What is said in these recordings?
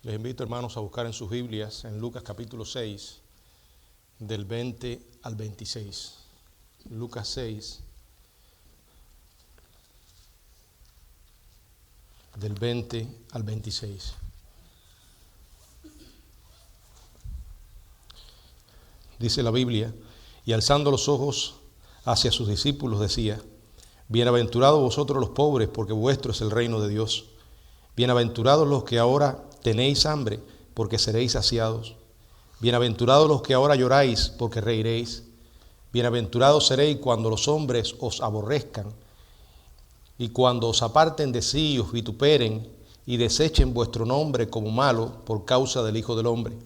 Les invito, hermanos, a buscar en sus Biblias, en Lucas capítulo 6, del 20 al 26. Lucas 6, del 20 al 26. Dice la Biblia, y alzando los ojos hacia sus discípulos decía: bienaventurados vosotros los pobres, porque vuestro es el reino de Dios. Bienaventurados los que ahora tenéis hambre, porque seréis saciados. Bienaventurados los que ahora lloráis, porque reiréis. Bienaventurados seréis cuando los hombres os aborrezcan, y cuando os aparten de sí y os vituperen, y desechen vuestro nombre como malo por causa del Hijo del Hombre.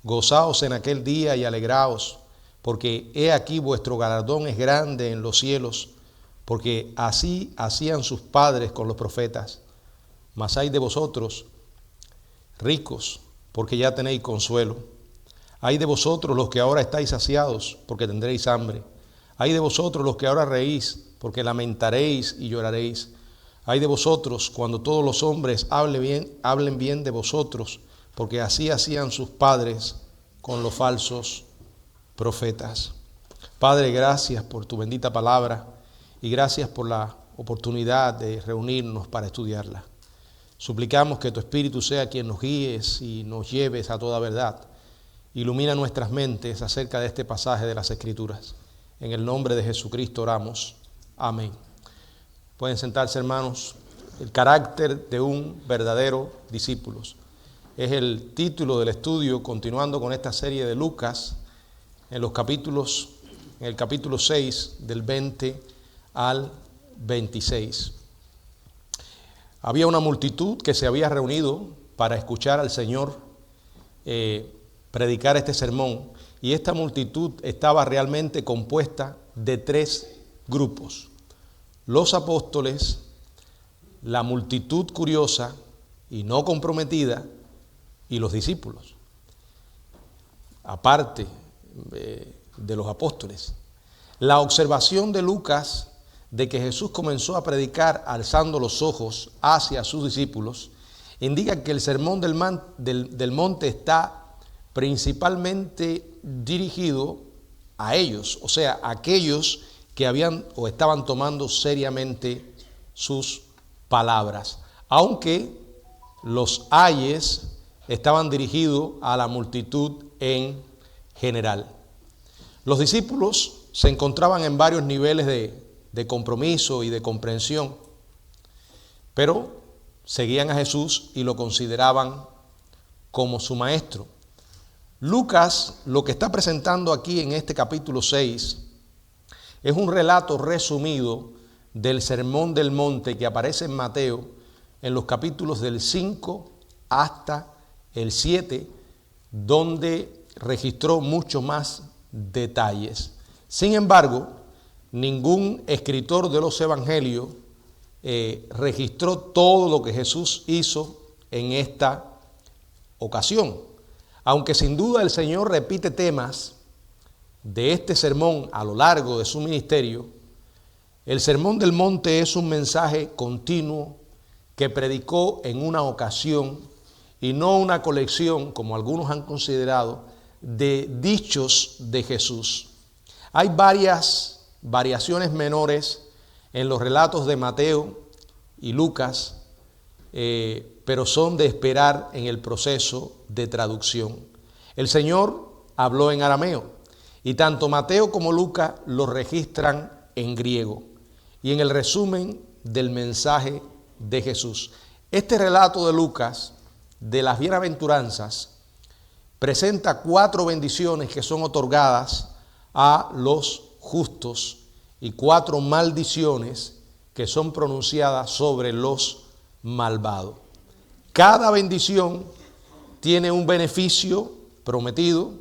Gozaos en aquel día y alegraos, porque he aquí vuestro galardón es grande en los cielos, porque así hacían sus padres con los profetas. Mas ay de vosotros, ricos, porque ya tenéis consuelo. Ay de vosotros los que ahora estáis saciados, porque tendréis hambre. Ay de vosotros los que ahora reís, porque lamentaréis y lloraréis. Ay de vosotros cuando todos los hombres hablen bien de vosotros, porque así hacían sus padres con los falsos profetas. Padre, gracias por tu bendita palabra y gracias por la oportunidad de reunirnos para estudiarla. Suplicamos que tu Espíritu sea quien nos guíes y nos lleves a toda verdad. Ilumina nuestras mentes acerca de este pasaje de las Escrituras. En el nombre de Jesucristo oramos. Amén. Pueden sentarse, hermanos. El carácter de un verdadero discípulo es el título del estudio, continuando con esta serie de Lucas, en el capítulo 6, del 20 al 26. Había una multitud que se había reunido para escuchar al Señor predicar este sermón, y esta multitud estaba realmente compuesta de tres grupos: los apóstoles, la multitud curiosa y no comprometida, y los discípulos. Aparte de los apóstoles, la observación de Lucas de que Jesús comenzó a predicar alzando los ojos hacia sus discípulos indica que el sermón del monte está principalmente dirigido a ellos, o sea, a aquellos que habían o estaban tomando seriamente sus palabras, aunque los ayes estaban dirigidos a la multitud en general. Los discípulos se encontraban en varios niveles de compromiso y de comprensión, pero seguían a Jesús y lo consideraban como su maestro. Lucas lo que está presentando aquí en este capítulo 6 es un relato resumido del Sermón del Monte que aparece en Mateo en los capítulos del 5 hasta el 7, donde registró mucho más detalles. Sin embargo, ningún escritor de los evangelios registró todo lo que Jesús hizo en esta ocasión. Aunque sin duda el Señor repite temas de este sermón a lo largo de su ministerio, el Sermón del Monte es un mensaje continuo que predicó en una ocasión y no una colección, como algunos han considerado, de dichos de Jesús. Hay varias variaciones menores en los relatos de Mateo y Lucas, pero son de esperar en el proceso de traducción. El Señor habló en arameo y tanto Mateo como Lucas lo registran en griego y en el resumen del mensaje de Jesús. Este relato de Lucas de las bienaventuranzas presenta 4 bendiciones que son otorgadas a los justos y 4 maldiciones que son pronunciadas sobre los malvados. Cada bendición tiene un beneficio prometido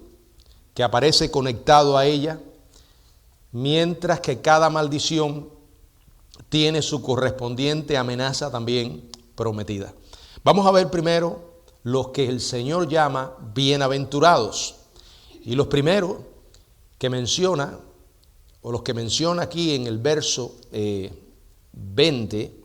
que aparece conectado a ella, mientras que cada maldición tiene su correspondiente amenaza también prometida. Vamos a ver primero los que el Señor llama bienaventurados. Y los primeros que menciona, o los que menciona aquí en el verso 20,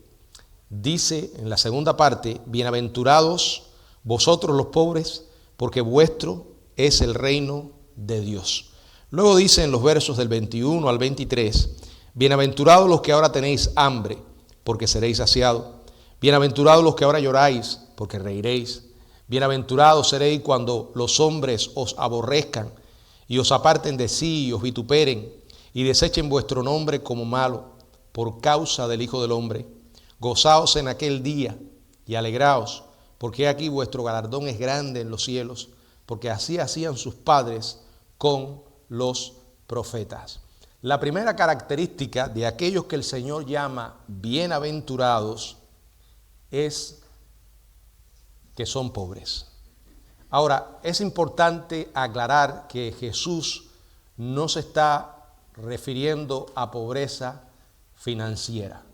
dice en la segunda parte: bienaventurados vosotros los pobres, porque vuestro es el reino de Dios. Luego dice en los versos del 21 al 23, bienaventurados los que ahora tenéis hambre, porque seréis saciados. Bienaventurados los que ahora lloráis, porque reiréis. Bienaventurados seréis cuando los hombres os aborrezcan y os aparten de sí y os vituperen y desechen vuestro nombre como malo por causa del Hijo del Hombre. Gozaos en aquel día y alegraos, porque aquí vuestro galardón es grande en los cielos, porque así hacían sus padres con los profetas. La primera característica de aquellos que el Señor llama bienaventurados es que son pobres. Ahora, es importante aclarar que Jesús no se está refiriendo a pobreza financiera.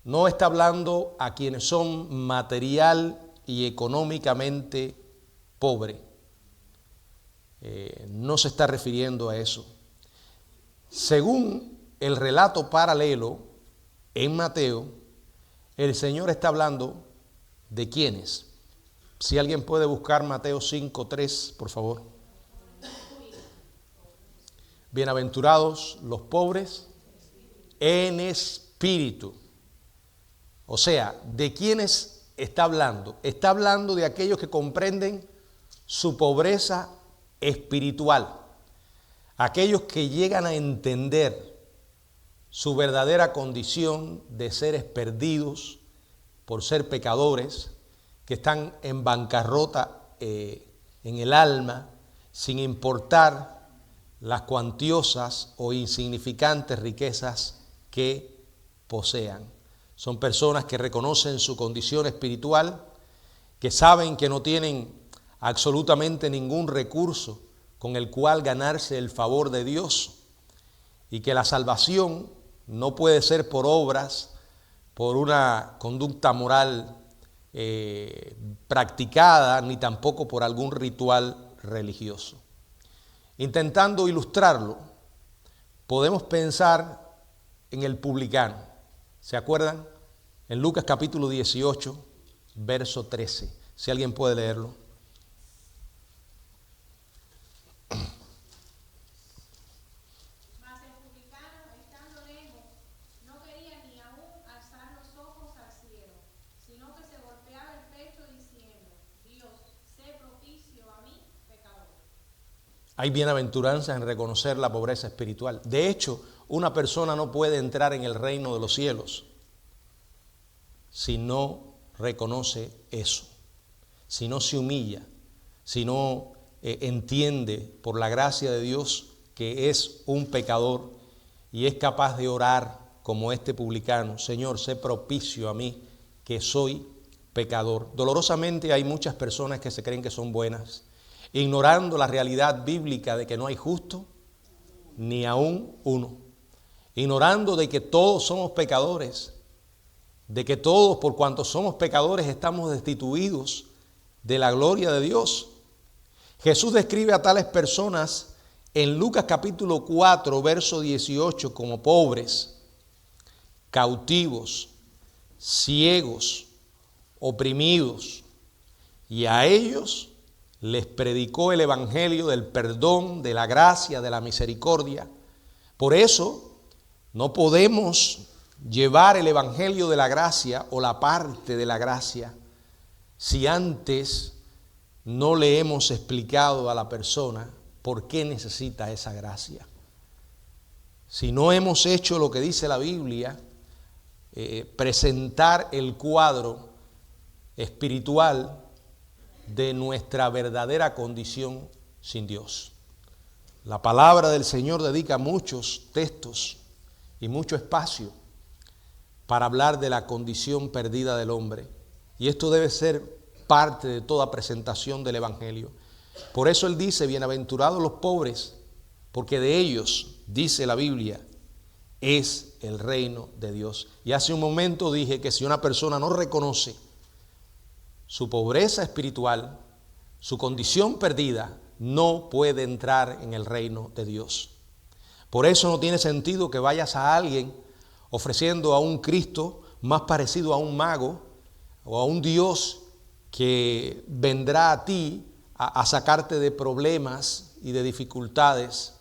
No está hablando a quienes son material y económicamente pobres. No se está refiriendo a eso. Según el relato paralelo en Mateo, el Señor está hablando de quiénes. Si alguien puede buscar Mateo 5:3, por favor. Bienaventurados los pobres en espíritu. O sea, ¿de quiénes está hablando? Está hablando de aquellos que comprenden su pobreza espiritual. Aquellos que llegan a entender su verdadera condición de seres perdidos por ser pecadores, que están en bancarrota en el alma, sin importar las cuantiosas o insignificantes riquezas que posean. Son personas que reconocen su condición espiritual, que saben que no tienen absolutamente ningún recurso con el cual ganarse el favor de Dios y que la salvación no puede ser por obras, por una conducta moral practicada, ni tampoco por algún ritual religioso. Intentando ilustrarlo, podemos pensar en el publicano. ¿Se acuerdan? En Lucas capítulo 18, verso 13. Si alguien puede leerlo. Mas el publicano, estando lejos, no quería ni aún alzar los ojos al cielo, sino que se golpeaba el pecho diciendo: Dios, sé propicio a mí, pecador. Hay bienaventuranza en reconocer la pobreza espiritual. De hecho, una persona no puede entrar en el reino de los cielos si no reconoce eso, si no se humilla, si no entiende por la gracia de Dios que es un pecador y es capaz de orar como este publicano: Señor, sé propicio a mí, que soy pecador. Dolorosamente hay muchas personas que se creen que son buenas, ignorando la realidad bíblica de que no hay justo ni aún uno, ignorando de que todos somos pecadores, de que todos, por cuanto somos pecadores, estamos destituidos de la gloria de Dios. Jesús describe a tales personas en Lucas capítulo 4, verso 18, como pobres, cautivos, ciegos, oprimidos, y a ellos les predicó el evangelio del perdón, de la gracia, de la misericordia. Por eso no podemos llevar el evangelio de la gracia o la parte de la gracia si antes no le hemos explicado a la persona por qué necesita esa gracia. Si no hemos hecho lo que dice la Biblia, presentar el cuadro espiritual de nuestra verdadera condición sin Dios. La palabra del Señor dedica muchos textos y mucho espacio para hablar de la condición perdida del hombre. Y esto debe ser parte de toda presentación del Evangelio. Por eso Él dice: bienaventurados los pobres, porque de ellos, dice la Biblia, es el reino de Dios. Y hace un momento dije que si una persona no reconoce su pobreza espiritual, su condición perdida, no puede entrar en el reino de Dios. Por eso no tiene sentido que vayas a alguien ofreciendo a un Cristo más parecido a un mago o a un Dios que vendrá a ti a sacarte de problemas y de dificultades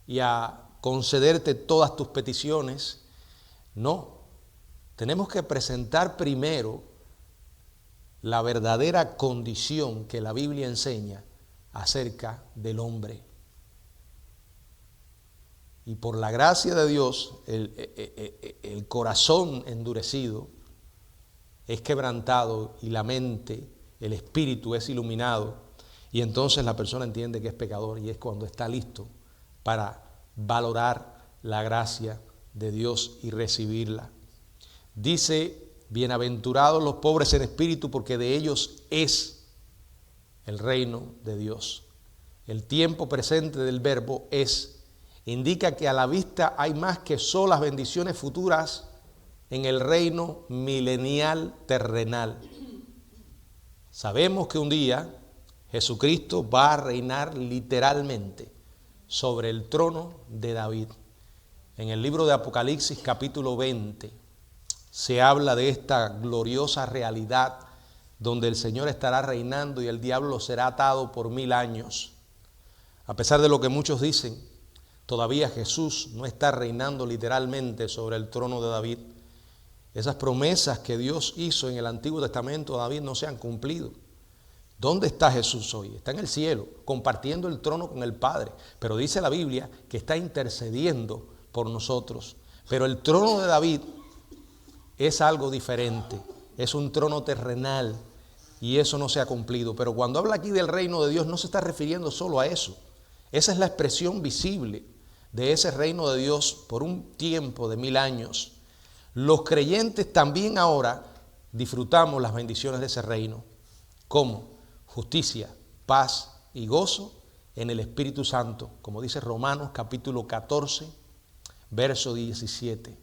y a concederte todas tus peticiones. No, tenemos que presentar primero la verdadera condición que la Biblia enseña acerca del hombre. Y por la gracia de Dios, el corazón endurecido es quebrantado y la mente, el espíritu es iluminado. Y entonces la persona entiende que es pecador y es cuando está listo para valorar la gracia de Dios y recibirla. Dice: bienaventurados los pobres en espíritu, porque de ellos es el reino de Dios. El tiempo presente del verbo es indica que a la vista hay más que solas bendiciones futuras en el reino milenial terrenal. Sabemos que un día Jesucristo va a reinar literalmente sobre el trono de David. En el libro de Apocalipsis capítulo 20 se habla de esta gloriosa realidad donde el Señor estará reinando y el diablo será atado por 1000 años. A pesar de lo que muchos dicen, todavía Jesús no está reinando literalmente sobre el trono de David. Esas promesas que Dios hizo en el Antiguo Testamento a David no se han cumplido. ¿Dónde está Jesús hoy? Está en el cielo, compartiendo el trono con el Padre. Pero dice la Biblia que está intercediendo por nosotros. Pero el trono de David es algo diferente. Es un trono terrenal y eso no se ha cumplido. Pero cuando habla aquí del reino de Dios no se está refiriendo solo a eso. Esa es la expresión visible de ese reino de Dios por un tiempo de 1000 años. Los creyentes también ahora disfrutamos las bendiciones de ese reino. ¿Cómo? Justicia, paz y gozo en el Espíritu Santo, como dice Romanos capítulo 14, verso 17.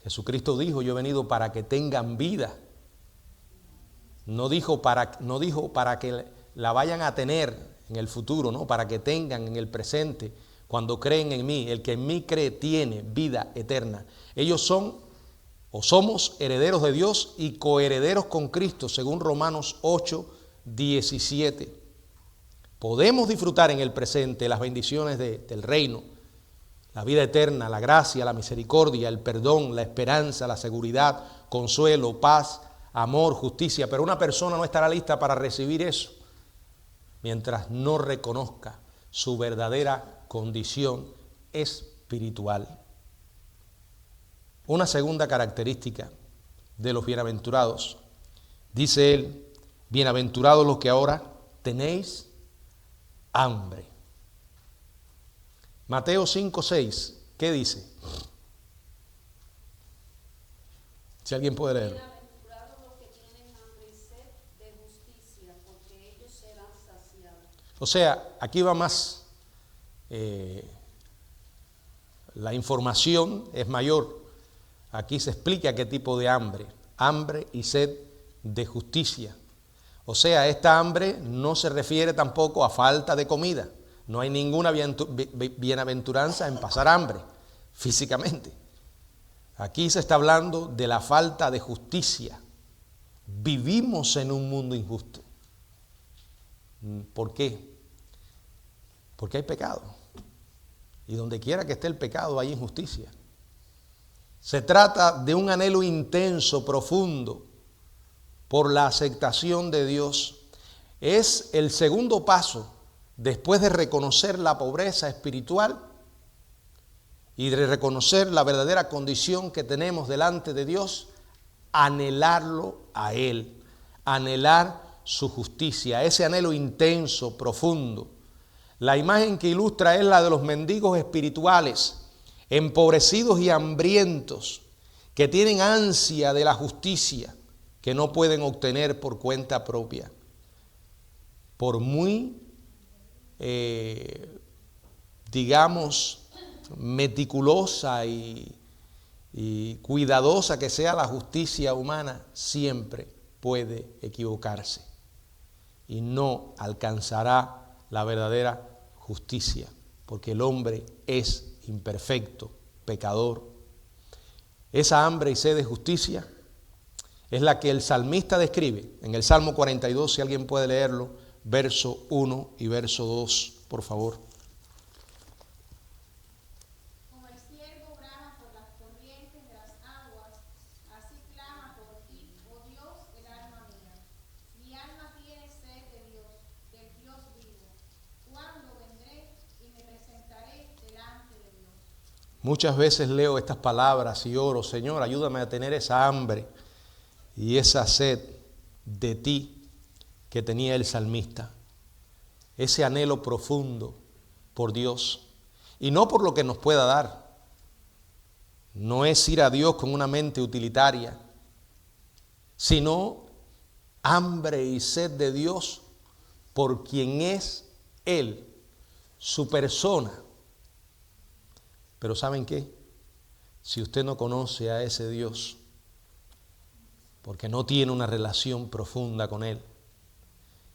Jesucristo dijo: yo he venido para que tengan vida. No dijo para que la vayan a tener en el futuro, no, para que tengan en el presente. Cuando creen en mí, el que en mí cree tiene vida eterna. Ellos son o somos herederos de Dios y coherederos con Cristo, según Romanos 8, 17. Podemos disfrutar en el presente las bendiciones del reino, la vida eterna, la gracia, la misericordia, el perdón, la esperanza, la seguridad, consuelo, paz, amor, justicia. Pero una persona no estará lista para recibir eso mientras no reconozca su verdadera condición espiritual. Una segunda característica de los bienaventurados, dice él: bienaventurados los que ahora tenéis hambre. Mateo 5:6, ¿qué dice? Si alguien puede leer. Bienaventurados los que tienen hambre y sed de justicia, porque ellos serán saciados. O sea, aquí va más, la información es mayor. Aquí se explica qué tipo de hambre y sed de justicia. O sea, esta hambre no se refiere tampoco a falta de comida. No hay ninguna bienaventuranza en pasar hambre físicamente. Aquí se está hablando de la falta de justicia. Vivimos en un mundo injusto. ¿Por qué? Porque hay pecado. Y donde quiera que esté el pecado hay injusticia. Se trata de un anhelo intenso, profundo, por la aceptación de Dios. Es el segundo paso después de reconocer la pobreza espiritual y de reconocer la verdadera condición que tenemos delante de Dios, anhelarlo a Él, anhelar su justicia, ese anhelo intenso, profundo. La imagen que ilustra es la de los mendigos espirituales, empobrecidos y hambrientos, que tienen ansia de la justicia que no pueden obtener por cuenta propia. Por muy, meticulosa y cuidadosa que sea la justicia humana, siempre puede equivocarse y no alcanzará la verdadera justicia, porque el hombre es imperfecto, pecador. Esa hambre y sed de justicia es la que el salmista describe en el Salmo 42, si alguien puede leerlo, verso 1 y verso 2, por favor. Como el ciervo brama por las corrientes de las aguas, así clama por ti, oh Dios, el alma mía. Mi alma tiene sed de Dios, del Dios vivo. ¿Cuándo vendré y me presentaré delante de Dios? Muchas veces leo estas palabras y oro, Señor, ayúdame a tener esa hambre y esa sed de ti que tenía el salmista. Ese anhelo profundo por Dios y no por lo que nos pueda dar. No es ir a Dios con una mente utilitaria, sino hambre y sed de Dios por quien es Él, su persona. Pero ¿saben qué? Si usted no conoce a ese Dios, porque no tiene una relación profunda con Él,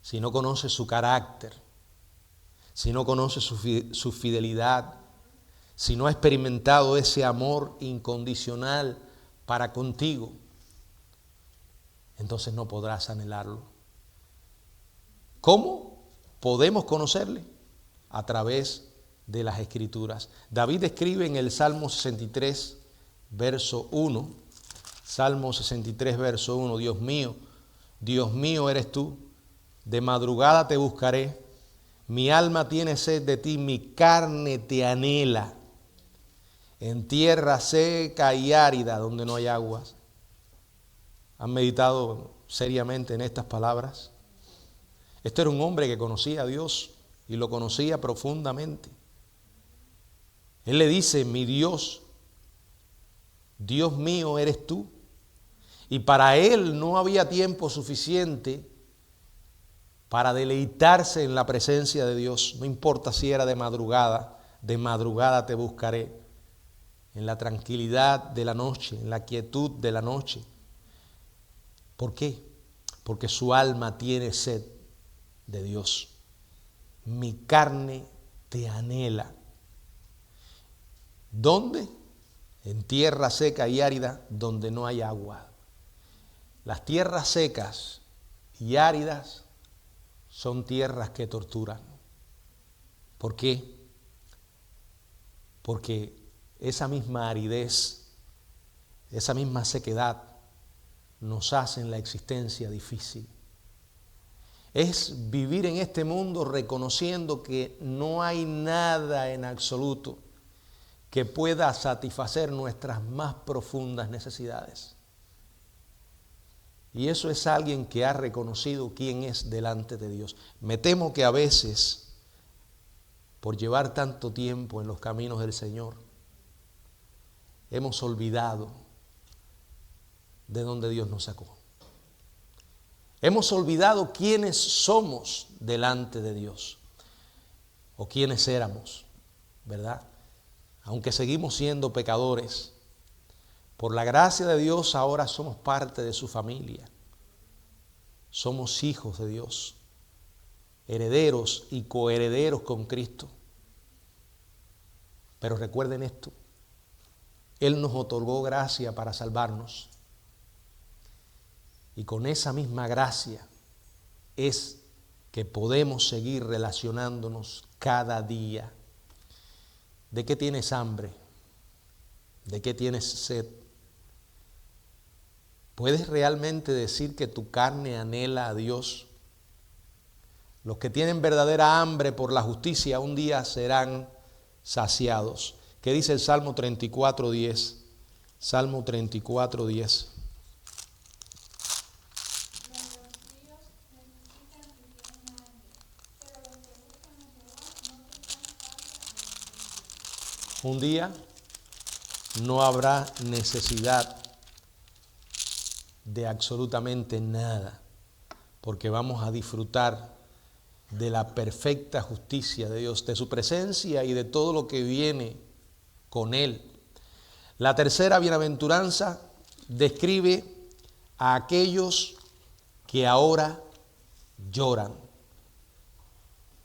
si no conoce su carácter, si no conoce su fidelidad, si no ha experimentado ese amor incondicional para contigo, entonces no podrás anhelarlo. ¿Cómo podemos conocerle? A través de las Escrituras. David escribe en el Salmo 63, verso 1, Salmo 63, verso 1, Dios mío eres tú, de madrugada te buscaré, mi alma tiene sed de ti, mi carne te anhela, en tierra seca y árida donde no hay aguas. ¿Han meditado seriamente en estas palabras? Este era un hombre que conocía a Dios y lo conocía profundamente. Él le dice, mi Dios, Dios mío eres tú. Y para él no había tiempo suficiente para deleitarse en la presencia de Dios. No importa si era de madrugada te buscaré. En la tranquilidad de la noche, en la quietud de la noche. ¿Por qué? Porque su alma tiene sed de Dios. Mi carne te anhela. ¿Dónde? En tierra seca y árida donde no hay agua. Las tierras secas y áridas son tierras que torturan. ¿Por qué? Porque esa misma aridez, esa misma sequedad nos hacen la existencia difícil. Es vivir en este mundo reconociendo que no hay nada en absoluto que pueda satisfacer nuestras más profundas necesidades. Y eso es alguien que ha reconocido quién es delante de Dios. Me temo que a veces, por llevar tanto tiempo en los caminos del Señor, hemos olvidado de dónde Dios nos sacó. Hemos olvidado quiénes somos delante de Dios, o quiénes éramos, ¿verdad? Aunque seguimos siendo pecadores, por la gracia de Dios ahora somos parte de su familia. Somos hijos de Dios, herederos y coherederos con Cristo. Pero recuerden esto, Él nos otorgó gracia para salvarnos. Y con esa misma gracia es que podemos seguir relacionándonos cada día. ¿De qué tienes hambre? ¿De qué tienes sed? ¿Puedes realmente decir que tu carne anhela a Dios? Los que tienen verdadera hambre por la justicia un día serán saciados. ¿Qué dice el Salmo 34:10? Salmo 34:10. Un día no habrá necesidad de absolutamente nada, porque vamos a disfrutar de la perfecta justicia de Dios, de su presencia y de todo lo que viene con Él. La tercera bienaventuranza describe a aquellos que ahora lloran.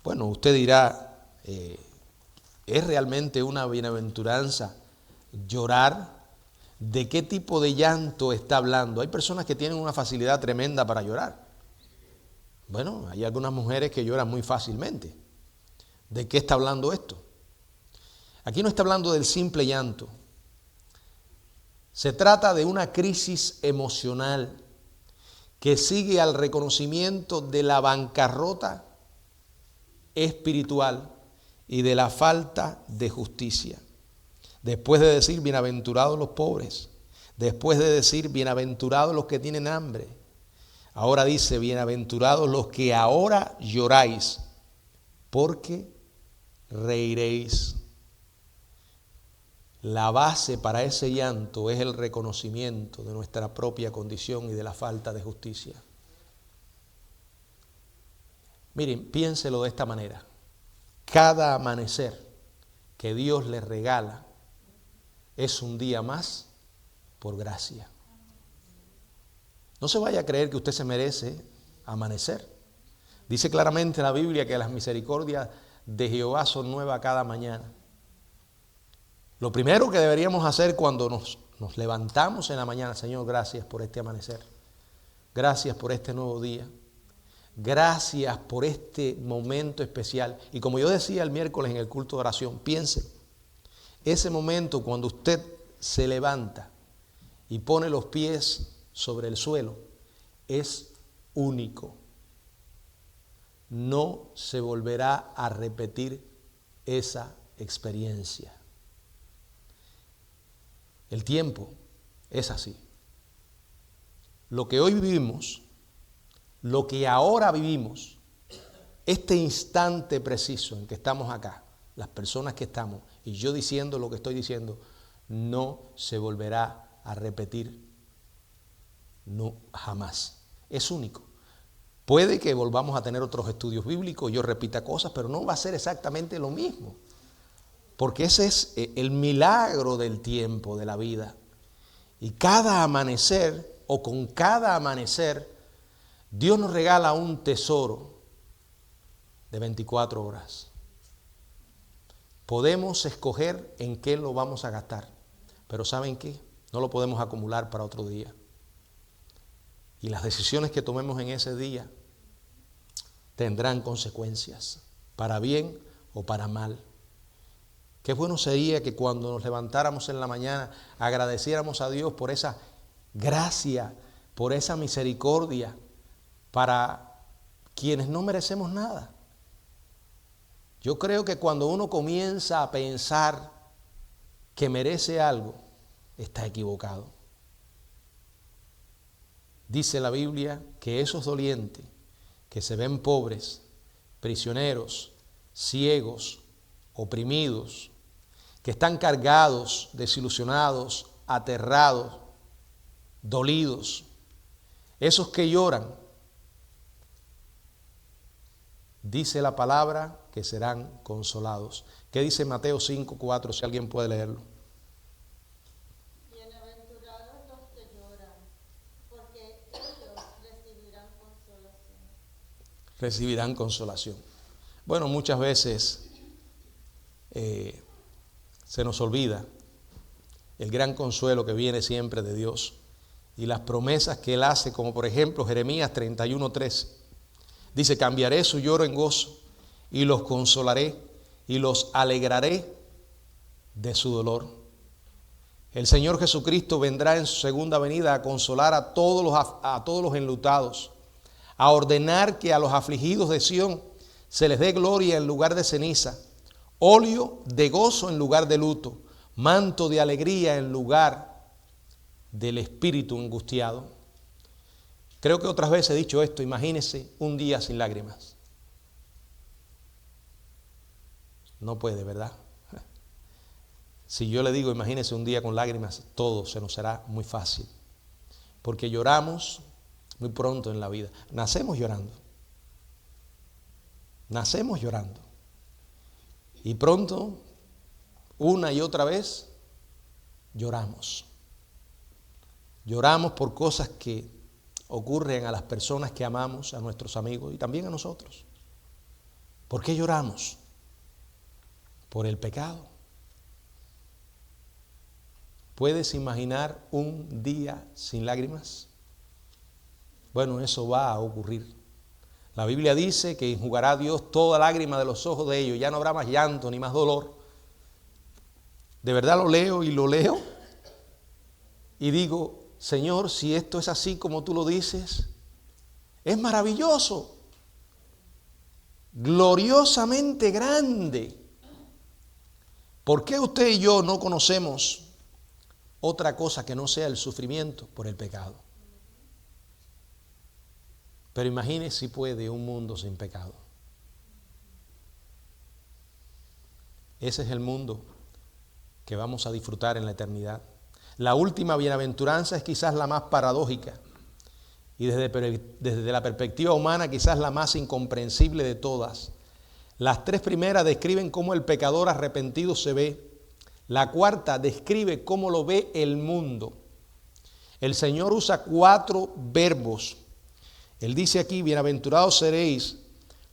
Bueno, usted dirá, ¿es realmente una bienaventuranza llorar? ¿De qué tipo de llanto está hablando? Hay personas que tienen una facilidad tremenda para llorar. Bueno, hay algunas mujeres que lloran muy fácilmente. ¿De qué está hablando esto? Aquí no está hablando del simple llanto. Se trata de una crisis emocional que sigue al reconocimiento de la bancarrota espiritual y de la falta de justicia. Después de decir bienaventurados los pobres, después de decir bienaventurados los que tienen hambre, ahora dice bienaventurados los que ahora lloráis, porque reiréis. La base para ese llanto es el reconocimiento de nuestra propia condición y de la falta de justicia. Miren, piénselo de esta manera. Cada amanecer que Dios le regala es un día más por gracia. No se vaya a creer que usted se merece amanecer. Dice claramente la Biblia que las misericordias de Jehová son nuevas cada mañana. Lo primero que deberíamos hacer cuando nos levantamos en la mañana, Señor, gracias por este amanecer. Gracias por este nuevo día. Gracias por este momento especial. Y como yo decía el miércoles en el culto de oración, piense, ese momento cuando usted se levanta y pone los pies sobre el suelo es único. No se volverá a repetir esa experiencia. El tiempo es así. Lo que hoy vivimos, lo que ahora vivimos, este instante preciso en que estamos acá, las personas que estamos, y yo diciendo lo que estoy diciendo, no se volverá a repetir, no, jamás. Es único. Puede que volvamos a tener otros estudios bíblicos, yo repita cosas, pero no va a ser exactamente lo mismo. Porque ese es el milagro del tiempo, de la vida. Y cada amanecer, o con cada amanecer, Dios nos regala un tesoro de 24 horas. Podemos escoger en qué lo vamos a gastar, pero ¿saben qué? No lo podemos acumular para otro día. Y las decisiones que tomemos en ese día tendrán consecuencias, para bien o para mal. Qué bueno sería que cuando nos levantáramos en la mañana agradeciéramos a Dios por esa gracia, por esa misericordia para quienes no merecemos nada. Yo creo que cuando uno comienza a pensar que merece algo, está equivocado. Dice la Biblia que esos dolientes que se ven pobres, prisioneros, ciegos, oprimidos, que están cargados, desilusionados, aterrados, dolidos, esos que lloran, dice la palabra que serán consolados. ¿Qué dice Mateo 5:4? Si alguien puede leerlo. Bienaventurados los que lloran, porque ellos recibirán consolación. Recibirán consolación. Bueno, muchas veces se nos olvida el gran consuelo que viene siempre de Dios y las promesas que Él hace, como por ejemplo Jeremías 31:3. Dice, cambiaré su lloro en gozo y los consolaré y los alegraré de su dolor. El Señor Jesucristo vendrá en su segunda venida a consolar a todos los enlutados, a ordenar que a los afligidos de Sión se les dé gloria en lugar de ceniza, óleo de gozo en lugar de luto, manto de alegría en lugar del espíritu angustiado. Creo que otras veces he dicho esto, imagínese un día sin lágrimas. No puede, ¿verdad? Si yo le digo, imagínese un día con lágrimas, todo se nos será muy fácil. Porque lloramos muy pronto en la vida. Nacemos llorando. Nacemos llorando. Y pronto, una y otra vez, lloramos. Lloramos por cosas que ocurren a las personas que amamos, a nuestros amigos y también a nosotros. ¿Por qué lloramos? Por el pecado. ¿Puedes imaginar un día sin lágrimas? Bueno, eso va a ocurrir. La Biblia dice que enjugará Dios toda lágrima de los ojos de ellos. Ya no habrá más llanto ni más dolor. De verdad lo leo y digo, Señor, si esto es así como tú lo dices, es maravilloso, gloriosamente grande. ¿Por qué usted y yo no conocemos otra cosa que no sea el sufrimiento por el pecado? Pero imagine si puede un mundo sin pecado. Ese es el mundo que vamos a disfrutar en la eternidad. La última bienaventuranza es quizás la más paradójica y desde la perspectiva humana quizás la más incomprensible de todas. Las tres primeras describen cómo el pecador arrepentido se ve. La cuarta describe cómo lo ve el mundo. El Señor usa 4 verbos. Él dice aquí, bienaventurados seréis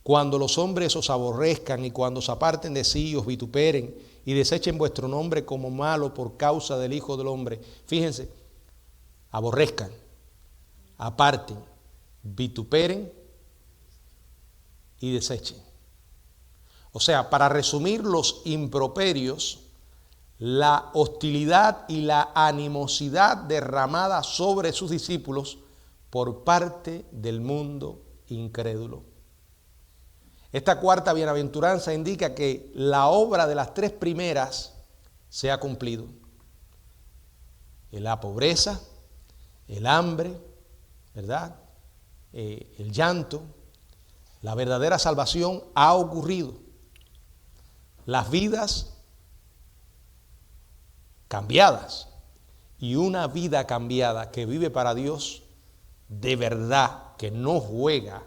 cuando los hombres os aborrezcan y cuando se aparten de sí y os vituperen y desechen vuestro nombre como malo por causa del Hijo del Hombre. Fíjense, aborrezcan, aparten, vituperen y desechen. O sea, para resumir los improperios, la hostilidad y la animosidad derramada sobre sus discípulos por parte del mundo incrédulo. Esta cuarta bienaventuranza indica que la obra de las 3 primeras se ha cumplido. La pobreza, el hambre, ¿verdad? El llanto, la verdadera salvación ha ocurrido. Las vidas cambiadas y una vida cambiada que vive para Dios de verdad, que no juega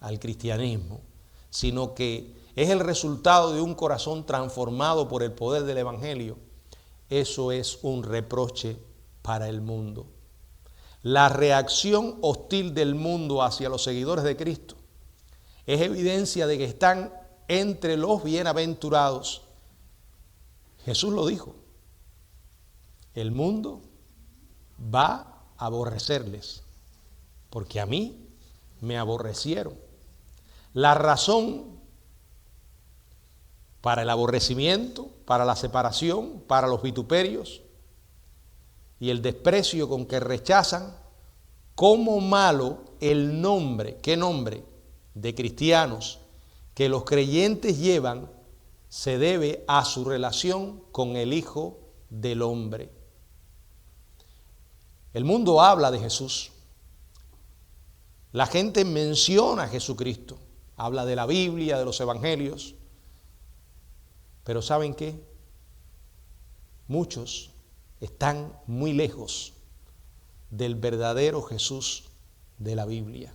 al cristianismo, sino que es el resultado de un corazón transformado por el poder del Evangelio. Eso es un reproche para el mundo. La reacción hostil del mundo hacia los seguidores de Cristo es evidencia de que están entre los bienaventurados. Jesús lo dijo, el mundo va a aborrecerles, porque a mí me aborrecieron. La razón para el aborrecimiento, para la separación, para los vituperios y el desprecio con que rechazan como malo el nombre, ¿qué nombre? De cristianos que los creyentes llevan, se debe a su relación con el Hijo del Hombre. El mundo habla de Jesús. La gente menciona a Jesucristo, habla de la Biblia, de los evangelios. Pero ¿saben qué? Muchos están muy lejos del verdadero Jesús de la Biblia.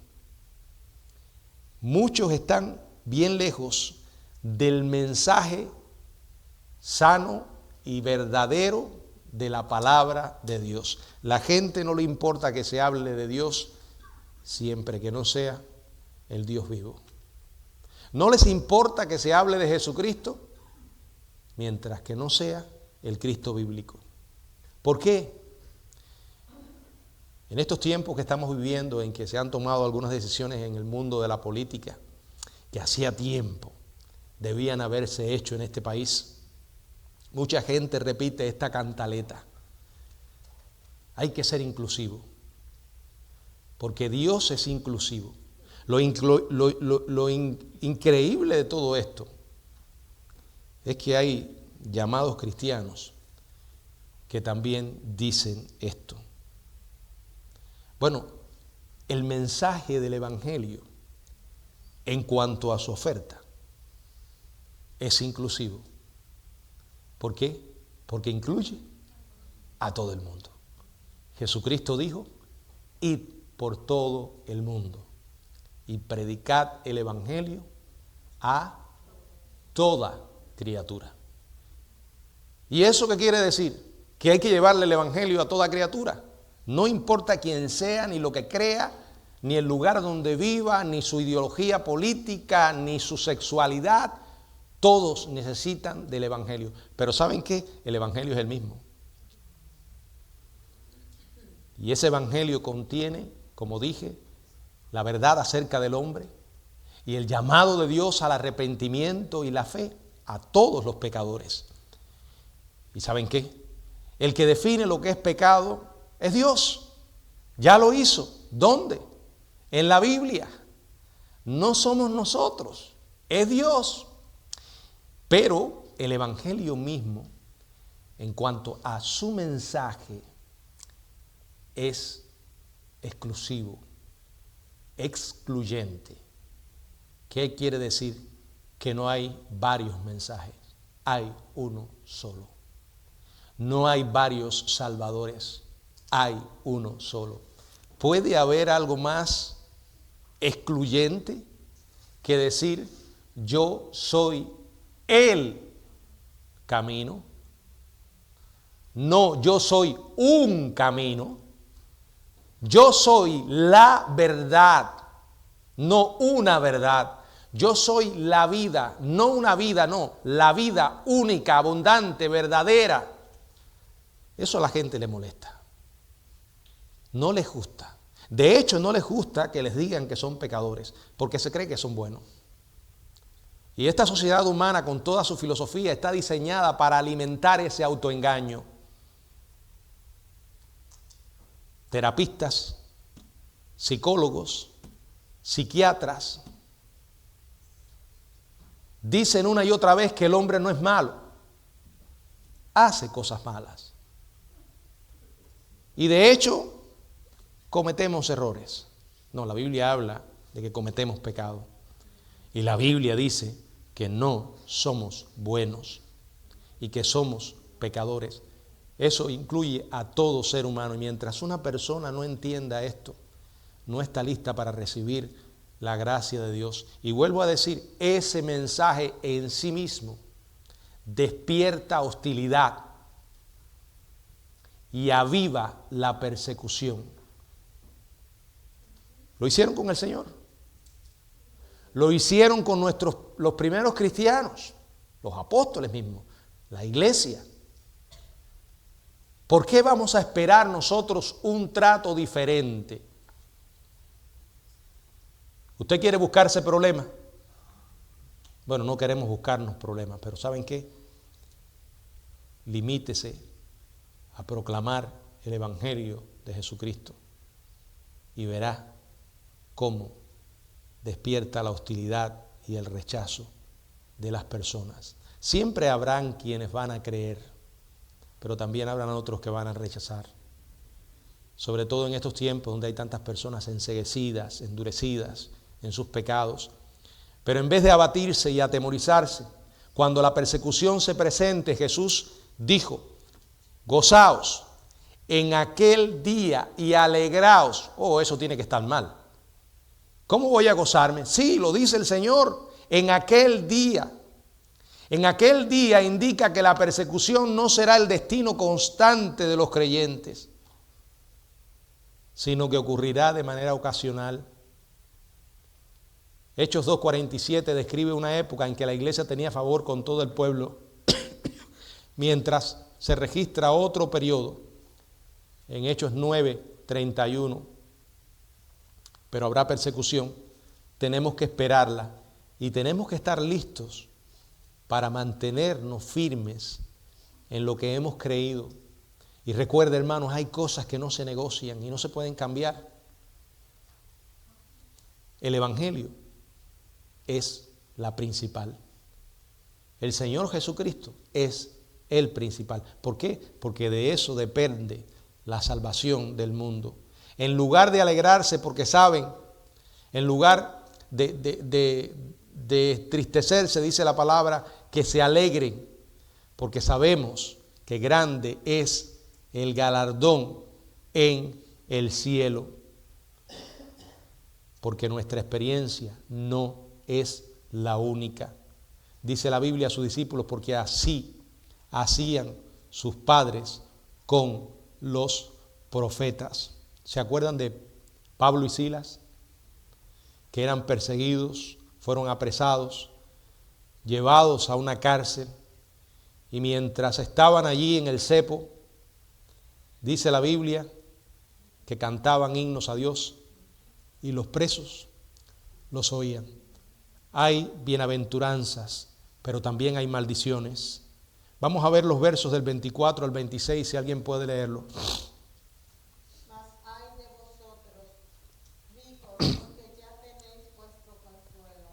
Muchos están bien lejos del mensaje sano y verdadero de la palabra de Dios. La gente no le importa que se hable de Dios siempre que no sea el Dios vivo. No les importa que se hable de Jesucristo mientras que no sea el Cristo bíblico. ¿Por qué? En estos tiempos que estamos viviendo, en que se han tomado algunas decisiones en el mundo de la política que hacía tiempo debían haberse hecho en este país, mucha gente repite esta cantaleta: hay que ser inclusivo, porque Dios es inclusivo. Lo increíble de todo esto es que hay llamados cristianos que también dicen esto. Bueno, el mensaje del Evangelio en cuanto a su oferta es inclusivo. ¿Por qué? Porque incluye a todo el mundo. Jesucristo dijo: id por todo el mundo y predicad el Evangelio a toda criatura. ¿Y eso qué quiere decir? Que hay que llevarle el Evangelio a toda criatura. No importa quién sea, ni lo que crea, ni el lugar donde viva, ni su ideología política, ni su sexualidad. Todos necesitan del Evangelio. Pero ¿saben qué? El Evangelio es el mismo. Y ese evangelio contiene, como dije, la verdad acerca del hombre y el llamado de Dios al arrepentimiento y la fe a todos los pecadores. ¿Y saben qué? El que define lo que es pecado es Dios. Ya lo hizo. ¿Dónde? En la Biblia. No somos nosotros, es Dios. Pero el evangelio mismo, en cuanto a su mensaje, es exclusivo, excluyente. ¿Qué quiere decir? Que no hay varios mensajes, hay uno solo. No hay varios salvadores, hay uno solo. ¿Puede haber algo más excluyente que decir yo soy el camino? No, yo soy un camino. Yo soy la verdad, no una verdad. Yo soy la vida, no una vida, no, la vida única, abundante, verdadera. Eso a la gente le molesta. No les gusta. De hecho, no les gusta que les digan que son pecadores, porque se cree que son buenos. Y esta sociedad humana, con toda su filosofía, está diseñada para alimentar ese autoengaño. Terapistas, psicólogos, psiquiatras, dicen una y otra vez que el hombre no es malo, hace cosas malas. Y de hecho, cometemos errores. No, la Biblia habla de que cometemos pecado. Y la Biblia dice que no somos buenos y que somos pecadores. Eso incluye a todo ser humano. Y mientras una persona no entienda esto, no está lista para recibir la gracia de Dios. Y vuelvo a decir, ese mensaje en sí mismo despierta hostilidad y aviva la persecución. Lo hicieron con el Señor. Lo hicieron con los primeros cristianos, los apóstoles mismos, la iglesia. ¿Por qué vamos a esperar nosotros un trato diferente? ¿Usted quiere buscarse problemas? Bueno, no queremos buscarnos problemas, pero ¿saben qué? Limítese a proclamar el Evangelio de Jesucristo y verá cómo despierta la hostilidad y el rechazo de las personas. Siempre habrán quienes van a creer, pero también habrán otros que van a rechazar. Sobre todo en estos tiempos donde hay tantas personas enceguecidas, endurecidas en sus pecados. Pero en vez de abatirse y atemorizarse, cuando la persecución se presente, Jesús dijo: gozaos en aquel día y alegraos. Oh, eso tiene que estar mal. ¿Cómo voy a gozarme? Sí, lo dice el Señor, en aquel día. En aquel día indica que la persecución no será el destino constante de los creyentes, sino que ocurrirá de manera ocasional. Hechos 2:47 describe una época en que la iglesia tenía favor con todo el pueblo, mientras se registra otro periodo en Hechos 9:31. Pero habrá persecución, tenemos que esperarla y tenemos que estar listos para mantenernos firmes en lo que hemos creído. Y recuerda, hermanos, hay cosas que no se negocian y no se pueden cambiar. El Evangelio es la principal. El Señor Jesucristo es el principal. ¿Por qué? Porque de eso depende la salvación del mundo. En lugar de alegrarse porque saben, en lugar de entristecerse, dice la palabra, que se alegren, porque sabemos que grande es el galardón en el cielo. Porque nuestra experiencia no es la única. Dice la Biblia a sus discípulos, porque así hacían sus padres con los profetas. ¿Se acuerdan de Pablo y Silas? Que eran perseguidos, fueron apresados, llevados a una cárcel, y mientras estaban allí en el cepo, dice la Biblia que cantaban himnos a Dios y los presos los oían. Hay bienaventuranzas, pero también hay maldiciones. Vamos a ver los versos del 24 al 26, si alguien puede leerlo. Mas ay de vosotros, ricos, porque ya tenéis vuestro consuelo.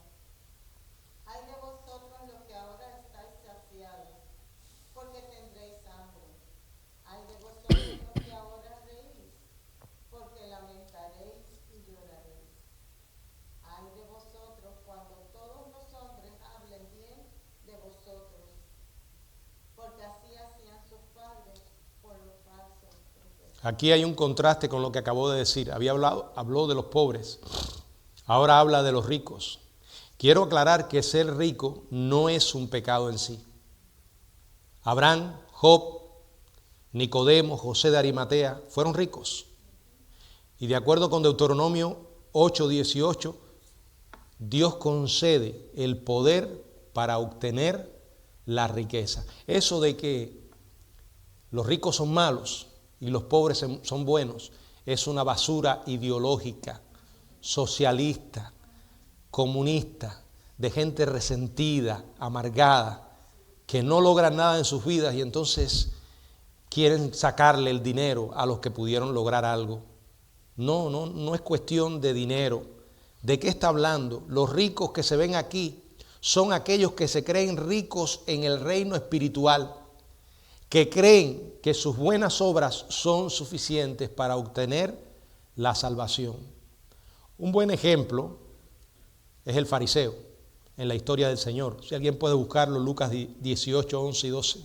Ay de vosotros los que ahora estáis saciados, porque tendréis hambre. Ay de vosotros los que ahora reís, porque lamentaréis y lloraréis. Ay de vosotros cuando todos los hombres hablen bien de vosotros, porque así hacían sus padres por los falsos profetas. Aquí hay un contraste con lo que acabó de decir. Habló de los pobres, ahora habla de los ricos. Quiero aclarar que ser rico no es un pecado en sí. Abraham, Job, Nicodemo, José de Arimatea fueron ricos. Y de acuerdo con Deuteronomio 8:18, Dios concede el poder para obtener la riqueza. Eso de que los ricos son malos y los pobres son buenos es una basura ideológica, socialista, comunista, de gente resentida, amargada, que no logran nada en sus vidas y entonces quieren sacarle el dinero a los que pudieron lograr algo. No es cuestión de dinero. ¿De qué está hablando? Los ricos que se ven aquí son aquellos que se creen ricos en el reino espiritual, que creen que sus buenas obras son suficientes para obtener la salvación. Un buen ejemplo es el fariseo en la historia del Señor. Si alguien puede buscarlo, Lucas 18, 11 y 12.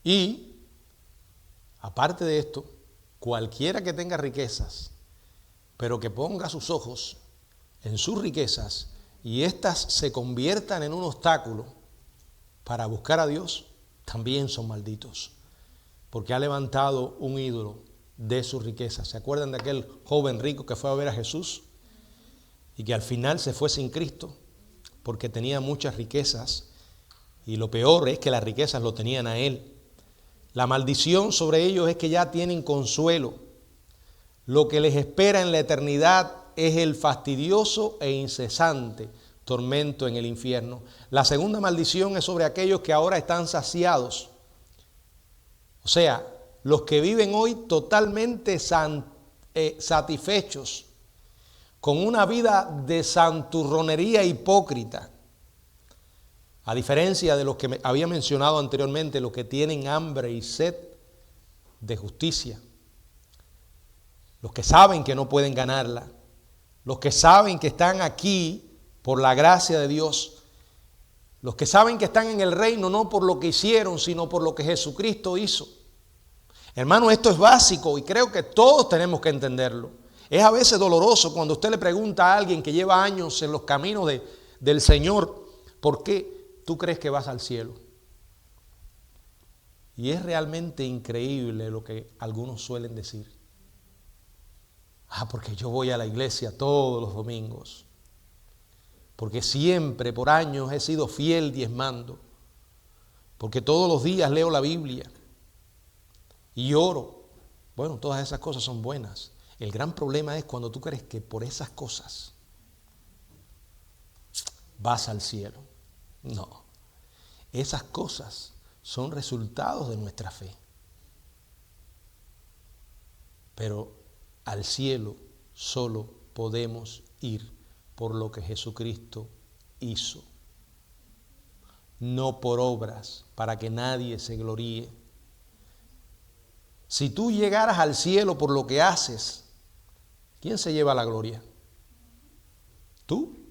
Y, aparte de esto, cualquiera que tenga riquezas, pero que ponga sus ojos en sus riquezas y éstas se conviertan en un obstáculo para buscar a Dios, también son malditos, porque ha levantado un ídolo de sus riquezas. ¿Se acuerdan de aquel joven rico que fue a ver a Jesús y que al final se fue sin Cristo porque tenía muchas riquezas? Y lo peor es que las riquezas lo tenían a él. La maldición sobre ellos es que ya tienen consuelo. Lo que les espera en la eternidad es el fastidioso e incesante tormento en el infierno. La segunda maldición es sobre aquellos que ahora están saciados. O sea, los que viven hoy totalmente satisfechos, con una vida de santurronería hipócrita. A diferencia de los que había mencionado anteriormente, los que tienen hambre y sed de justicia, los que saben que no pueden ganarla, los que saben que están aquí por la gracia de Dios, los que saben que están en el reino no por lo que hicieron, sino por lo que Jesucristo hizo. Hermano, esto es básico y creo que todos tenemos que entenderlo. Es a veces doloroso cuando usted le pregunta a alguien que lleva años en los caminos del Señor, ¿por qué tú crees que vas al cielo? Y es realmente increíble lo que algunos suelen decir. Porque yo voy a la iglesia todos los domingos. Porque siempre, por años, he sido fiel diezmando. Porque todos los días leo la Biblia. Y oro. Bueno, todas esas cosas son buenas. El gran problema es cuando tú crees que por esas cosas vas al cielo. No, esas cosas son resultados de nuestra fe. Pero al cielo solo podemos ir por lo que Jesucristo hizo. No por obras, para que nadie se gloríe. Si tú llegaras al cielo por lo que haces, ¿quién se lleva la gloria? ¿Tú?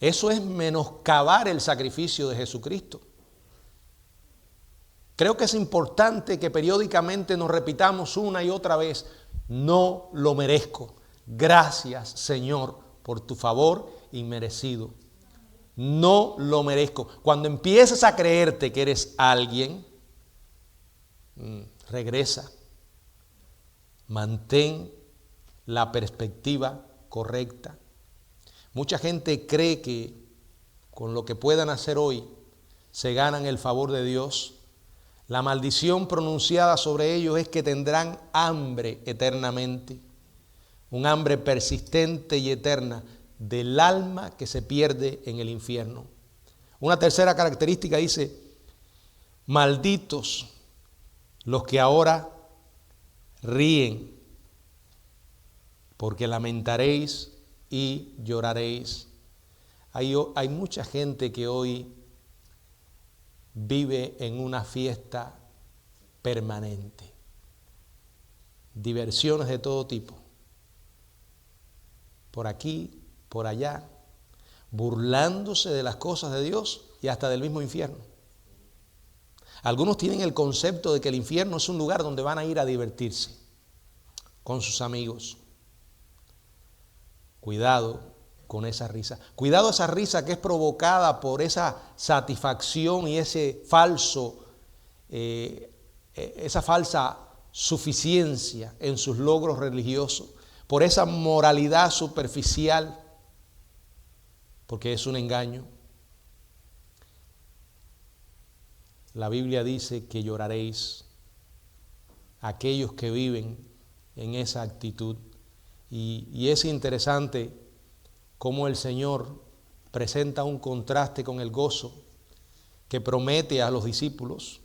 Eso es menoscabar el sacrificio de Jesucristo. Creo que es importante que periódicamente nos repitamos una y otra vez: no lo merezco. Gracias, Señor, por tu favor inmerecido. no lo merezco. Cuando empieces a creerte que eres alguien, regresa. Mantén la perspectiva correcta. Mucha gente cree que con lo que puedan hacer hoy se ganan el favor de Dios. La maldición pronunciada sobre ellos es que tendrán hambre eternamente, un hambre persistente y eterna del alma que se pierde en el infierno. Una tercera característica dice: malditos los que ahora ríen, porque lamentaréis y lloraréis. Hay mucha gente que hoy vive en una fiesta permanente, diversiones de todo tipo, por aquí, por allá, burlándose de las cosas de Dios y hasta del mismo infierno. Algunos tienen el concepto de que el infierno es un lugar donde van a ir a divertirse con sus amigos. Cuidado con esa risa. Cuidado esa risa que es provocada por esa satisfacción y ese falso, esa falsa suficiencia en sus logros religiosos, por esa moralidad superficial, porque es un engaño. La Biblia dice que lloraréis, aquellos que viven en esa actitud. Y es interesante cómo el Señor presenta un contraste con el gozo que promete a los discípulos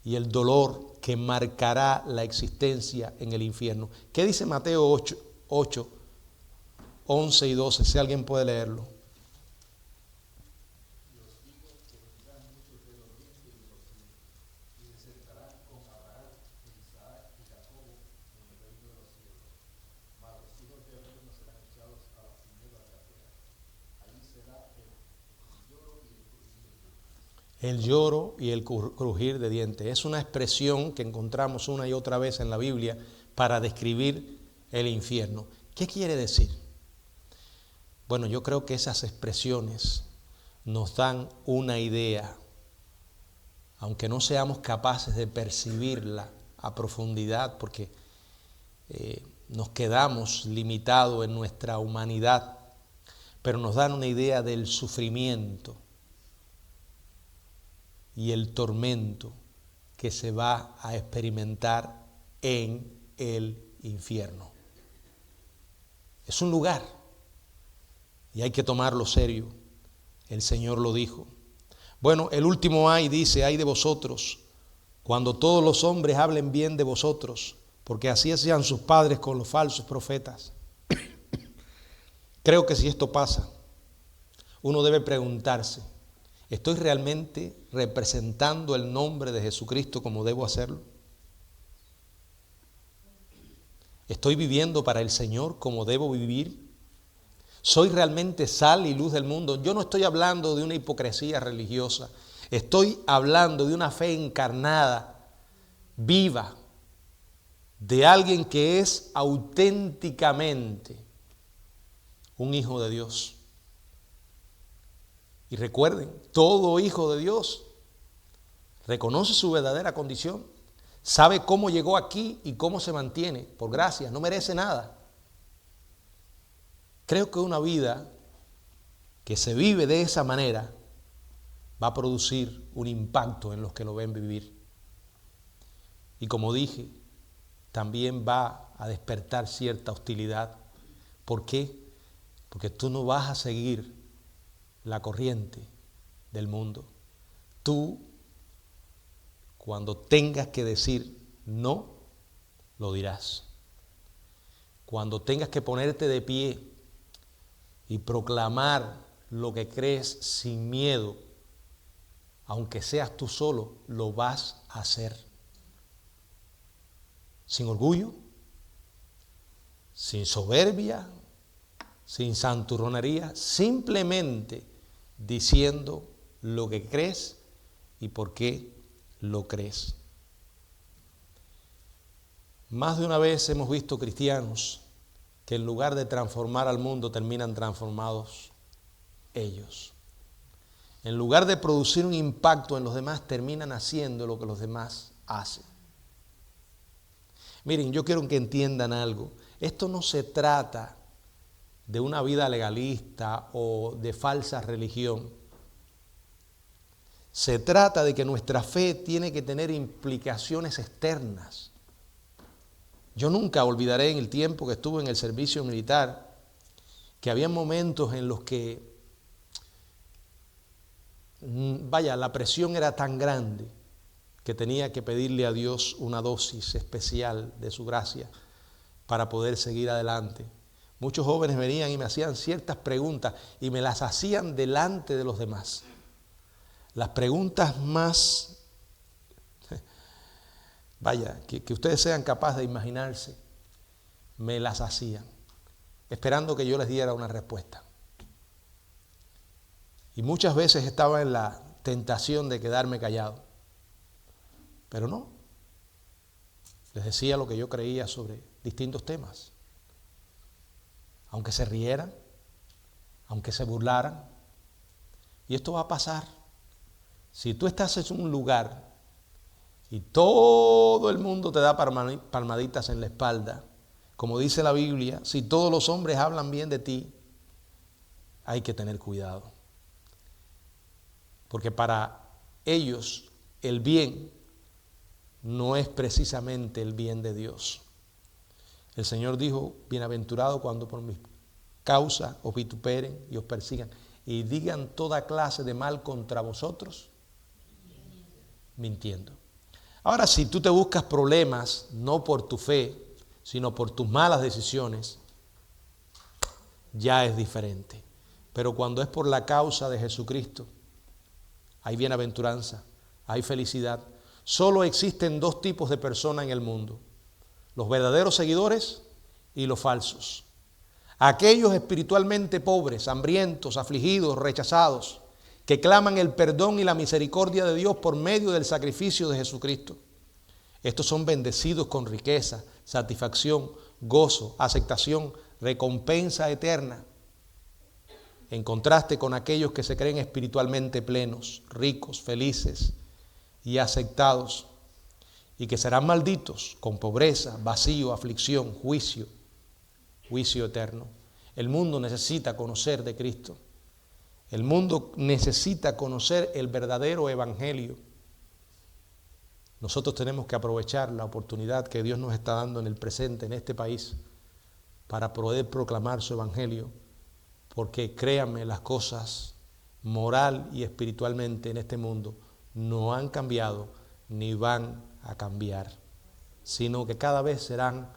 y el dolor que marcará la existencia en el infierno. ¿Qué dice Mateo 8, 11 y 12? Si alguien puede leerlo. El lloro y el crujir de dientes. Es una expresión que encontramos una y otra vez en la Biblia para describir el infierno. ¿Qué quiere decir? Bueno, yo creo que esas expresiones nos dan una idea, aunque no seamos capaces de percibirla a profundidad, porque nos quedamos limitados en nuestra humanidad, pero nos dan una idea del sufrimiento y el tormento que se va a experimentar en el infierno. Es un lugar y hay que tomarlo serio. El Señor lo dijo. Bueno, el último ay dice: ay de vosotros, cuando todos los hombres hablen bien de vosotros, porque así hacían sus padres con los falsos profetas. Creo que si esto pasa, uno debe preguntarse: ¿estoy realmente representando el nombre de Jesucristo como debo hacerlo? ¿Estoy viviendo para el Señor como debo vivir? ¿Soy realmente sal y luz del mundo? Yo no estoy hablando de una hipocresía religiosa. Estoy hablando de una fe encarnada, viva, de alguien que es auténticamente un hijo de Dios. Y recuerden, todo hijo de Dios reconoce su verdadera condición, sabe cómo llegó aquí y cómo se mantiene, por gracia, no merece nada. Creo que una vida que se vive de esa manera va a producir un impacto en los que lo ven vivir. Y como dije, también va a despertar cierta hostilidad. ¿Por qué? Porque tú no vas a seguir la corriente del mundo. Tú, cuando tengas que decir no, lo dirás. Cuando tengas que ponerte de pie y proclamar lo que crees sin miedo, aunque seas tú solo, lo vas a hacer. Sin orgullo, sin soberbia, sin santurronería, simplemente diciendo lo que crees y por qué lo crees. Más de una vez hemos visto cristianos que en lugar de transformar al mundo terminan transformados. ellos. En lugar de producir un impacto en los demás, terminan haciendo lo que los demás hacen. Miren, yo quiero que entiendan algo. Esto no se trata de una vida legalista o de falsa religión. Se trata de que nuestra fe tiene que tener implicaciones externas. Yo nunca olvidaré en el tiempo que estuve en el servicio militar que había momentos en los que, la presión era tan grande que tenía que pedirle a Dios una dosis especial de su gracia para poder seguir adelante. Muchos jóvenes venían y me hacían ciertas preguntas y me las hacían delante de los demás. Las preguntas más, que ustedes sean capaces de imaginarse, me las hacían, esperando que yo les diera una respuesta. Y muchas veces estaba en la tentación de quedarme callado, pero no. Les decía lo que yo creía sobre distintos temas. Aunque se rieran, aunque se burlaran. Y esto va a pasar. Si tú estás en un lugar y todo el mundo te da palmaditas en la espalda, como dice la Biblia, si todos los hombres hablan bien de ti, hay que tener cuidado. Porque para ellos el bien no es precisamente el bien de Dios. El Señor dijo, bienaventurado cuando por mi causa os vituperen y os persigan y digan toda clase de mal contra vosotros, mintiendo. Ahora, si tú te buscas problemas no por tu fe, sino por tus malas decisiones, ya es diferente. Pero cuando es por la causa de Jesucristo, hay bienaventuranza, hay felicidad. Solo existen dos tipos de personas en el mundo: los verdaderos seguidores y los falsos. Aquellos espiritualmente pobres, hambrientos, afligidos, rechazados, que claman el perdón y la misericordia de Dios por medio del sacrificio de Jesucristo. Estos son bendecidos con riqueza, satisfacción, gozo, aceptación, recompensa eterna. En contraste con aquellos que se creen espiritualmente plenos, ricos, felices y aceptados, y que serán malditos con pobreza, vacío, aflicción, juicio eterno. El mundo necesita conocer de Cristo. El mundo necesita conocer el verdadero evangelio. Nosotros tenemos que aprovechar la oportunidad que Dios nos está dando en el presente, en este país, para poder proclamar su evangelio, porque créanme, las cosas moral y espiritualmente en este mundo no han cambiado ni van a cambiar, sino que cada vez serán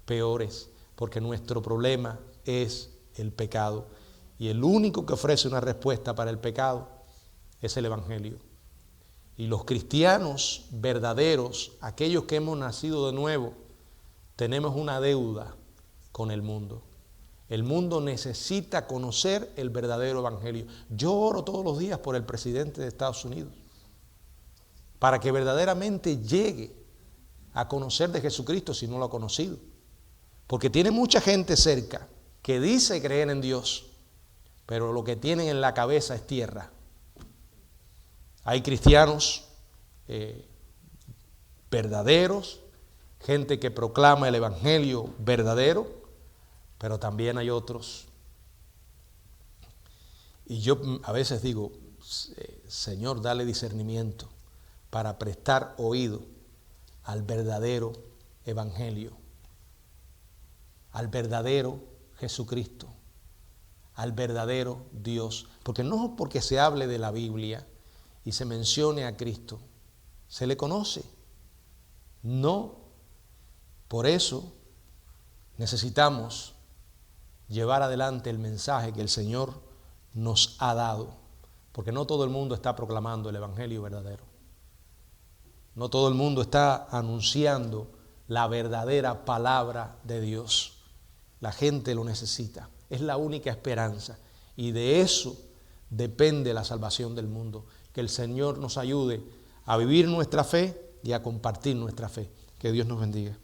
peores, porque nuestro problema es el pecado, y el único que ofrece una respuesta para el pecado es el evangelio. Y los cristianos verdaderos, aquellos que hemos nacido de nuevo, tenemos una deuda con el mundo. El mundo necesita conocer el verdadero evangelio. Yo oro todos los días por el presidente de Estados Unidos, para que verdaderamente llegue a conocer de Jesucristo si no lo ha conocido. Porque tiene mucha gente cerca que dice creer en Dios, pero lo que tienen en la cabeza es tierra. Hay cristianos verdaderos, gente que proclama el evangelio verdadero, pero también hay otros. Y yo a veces digo, Señor, dale discernimiento para prestar oído al verdadero evangelio, al verdadero Jesucristo, al verdadero Dios. Porque no porque se hable de la Biblia y se mencione a Cristo, se le conoce. No. Por eso necesitamos llevar adelante el mensaje que el Señor nos ha dado, porque no todo el mundo está proclamando el evangelio verdadero. No todo el mundo está anunciando la verdadera palabra de Dios. La gente lo necesita. Es la única esperanza. Y de eso depende la salvación del mundo. Que el Señor nos ayude a vivir nuestra fe y a compartir nuestra fe. Que Dios nos bendiga.